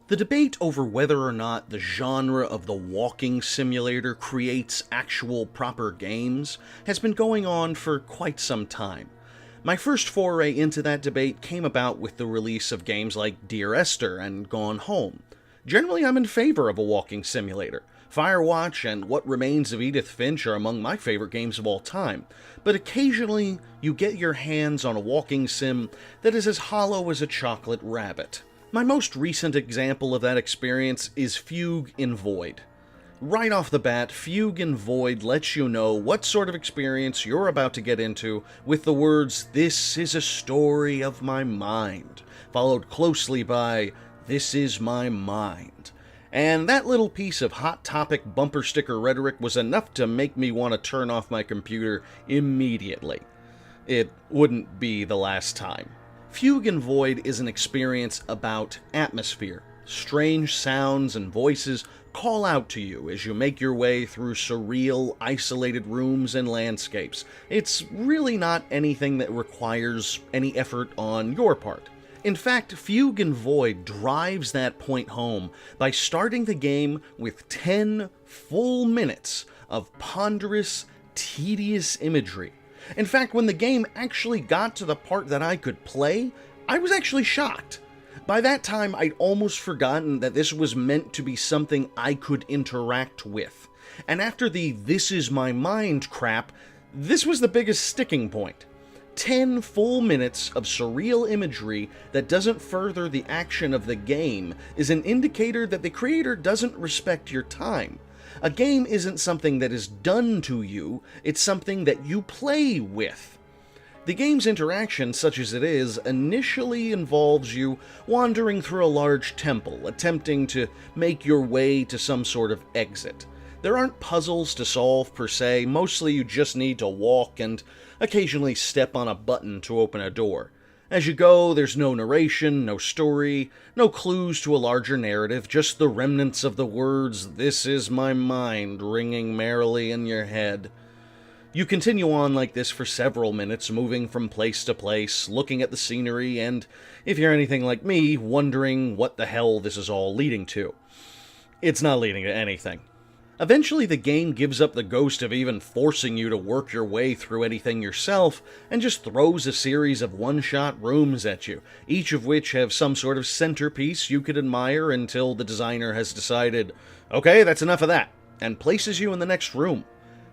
The debate over whether or not the genre of the walking simulator creates actual proper games has been going on for quite some time. My first foray into that debate came about with the release of games like Dear Esther and Gone Home. Generally, I'm in favor of a walking simulator. Firewatch and What Remains of Edith Finch are among my favorite games of all time, but occasionally you get your hands on a walking sim that is as hollow as a chocolate rabbit. My most recent example of that experience is Fugue in Void. Right off the bat, Fugue in Void lets you know what sort of experience you're about to get into with the words, "This is a story of my mind," followed closely by, "This is my mind." And that little piece of hot topic bumper sticker rhetoric was enough to make me want to turn off my computer immediately. It wouldn't be the last time. Fugue in Void is an experience about atmosphere. Strange sounds and voices call out to you as you make your way through surreal, isolated rooms and landscapes. It's really not anything that requires any effort on your part. In fact, Fugue in Void drives that point home by starting the game with 10 full minutes of ponderous, tedious imagery. In fact, when the game actually got to the part that I could play, I was actually shocked. By that time, I'd almost forgotten that this was meant to be something I could interact with. And after the "this is my mind" crap, this was the biggest sticking point. 10 full minutes of surreal imagery that doesn't further the action of the game is an indicator that the creator doesn't respect your time. A game isn't something that is done to you, it's something that you play with. The game's interaction, such as it is, initially involves you wandering through a large temple, attempting to make your way to some sort of exit. There aren't puzzles to solve per se, mostly you just need to walk and occasionally step on a button to open a door. As you go, there's no narration, no story, no clues to a larger narrative, just the remnants of the words, "This is my mind," ringing merrily in your head. You continue on like this for several minutes, moving from place to place, looking at the scenery, and, if you're anything like me, wondering what the hell this is all leading to. It's not leading to anything. Eventually, the game gives up the ghost of even forcing you to work your way through anything yourself, and just throws a series of one-shot rooms at you, each of which have some sort of centerpiece you could admire until the designer has decided, "Okay, that's enough of that," and places you in the next room.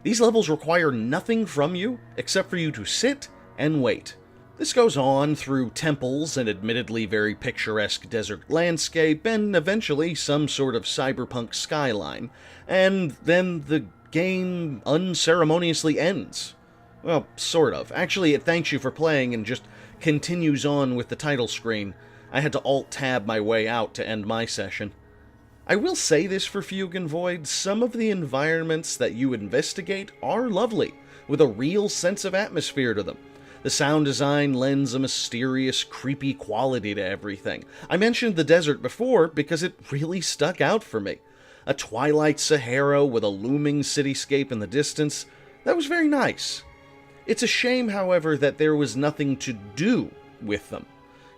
These levels require nothing from you except for you to sit and wait. This goes on through temples, an admittedly very picturesque desert landscape, and eventually some sort of cyberpunk skyline, and then the game unceremoniously ends. Well, sort of. Actually, it thanks you for playing and just continues on with the title screen. I had to Alt-Tab my way out to end my session. I will say this for Fugue in Void, some of the environments that you investigate are lovely, with a real sense of atmosphere to them. The sound design lends a mysterious, creepy quality to everything. I mentioned the desert before because it really stuck out for me. A twilight Sahara with a looming cityscape in the distance, that was very nice. It's a shame, however, that there was nothing to do with them.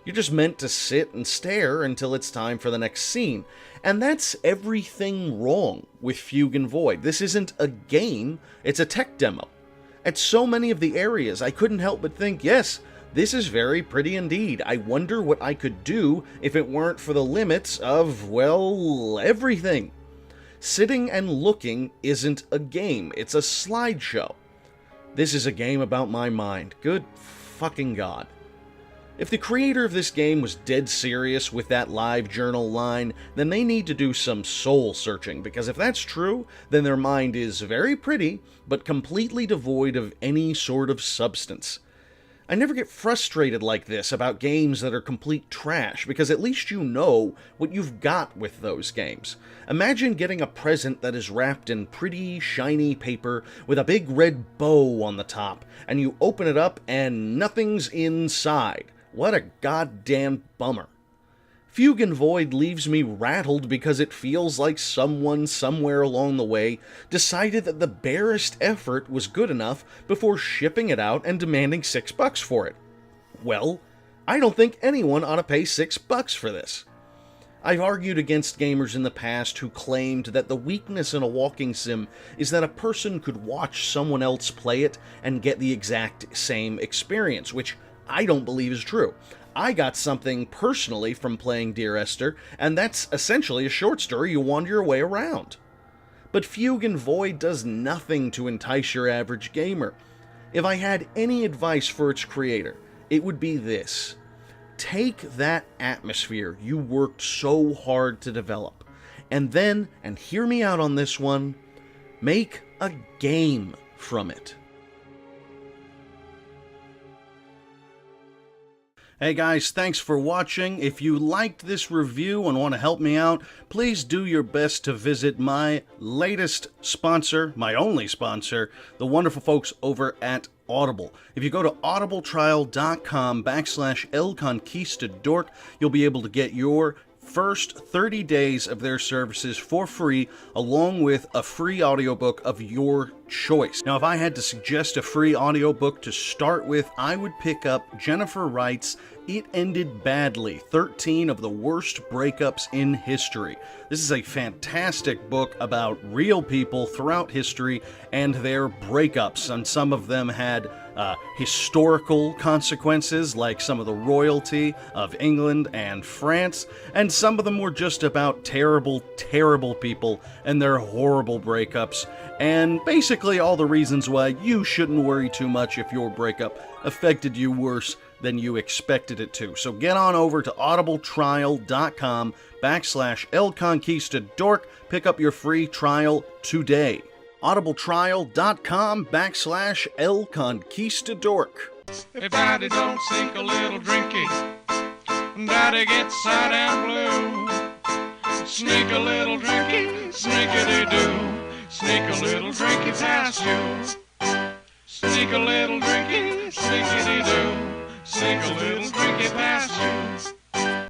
You're just meant to sit and stare until it's time for the next scene. And that's everything wrong with Fugue in Void. This isn't a game, it's a tech demo. At so many of the areas, I couldn't help but think, yes, this is very pretty indeed. I wonder what I could do if it weren't for the limits of, well, everything. Sitting and looking isn't a game, it's a slideshow. This is a game about my mind. Good fucking God. If the creator of this game was dead serious with that live journal line, then they need to do some soul searching, because if that's true, then their mind is very pretty, but completely devoid of any sort of substance. I never get frustrated like this about games that are complete trash, because at least you know what you've got with those games. Imagine getting a present that is wrapped in pretty, shiny paper with a big red bow on the top, and you open it up and nothing's inside. What a goddamn bummer. Fugue in Void leaves me rattled because it feels like someone somewhere along the way decided that the barest effort was good enough before shipping it out and demanding $6 for it. Well, I don't think anyone ought to pay $6 for this. I've argued against gamers in the past who claimed that the weakness in a walking sim is that a person could watch someone else play it and get the exact same experience, which I don't believe is true. I got something personally from playing Dear Esther, and that's essentially a short story you wander your way around. But Fugue In Void does nothing to entice your average gamer. If I had any advice for its creator, it would be this. Take that atmosphere you worked so hard to develop, and then, and hear me out on this one, make a game from it. Hey guys, thanks for watching. If you liked this review and want to help me out, please do your best to visit my latest sponsor, my only sponsor, the wonderful folks over at Audible. If you go to audibletrial.com/El Conquistadork, you'll be able to get your first 30 days of their services for free, along with a free audiobook of your choice. Now, if I had to suggest a free audiobook to start with, I would pick up Jennifer Wright's It Ended Badly, 13 of the Worst Breakups in History. This is a fantastic book about real people throughout history and their breakups, and some of them had historical consequences, like some of the royalty of England and France, and some of them were just about terrible, terrible people and their horrible breakups, and basically all the reasons why you shouldn't worry too much if your breakup affected you worse than you expected it to. So get on over to audibletrial.com/El Conquistadork. Pick up your free trial today. audibletrial.com/El Conquistadork. If Daddy don't sink a little drinky, Daddy gets sad and blue. Sneak a little drinky, sneakity-doo. Sneak a little drinky past you. Sneak a little drinky, sneakity-doo. Sneak a little drinky past you.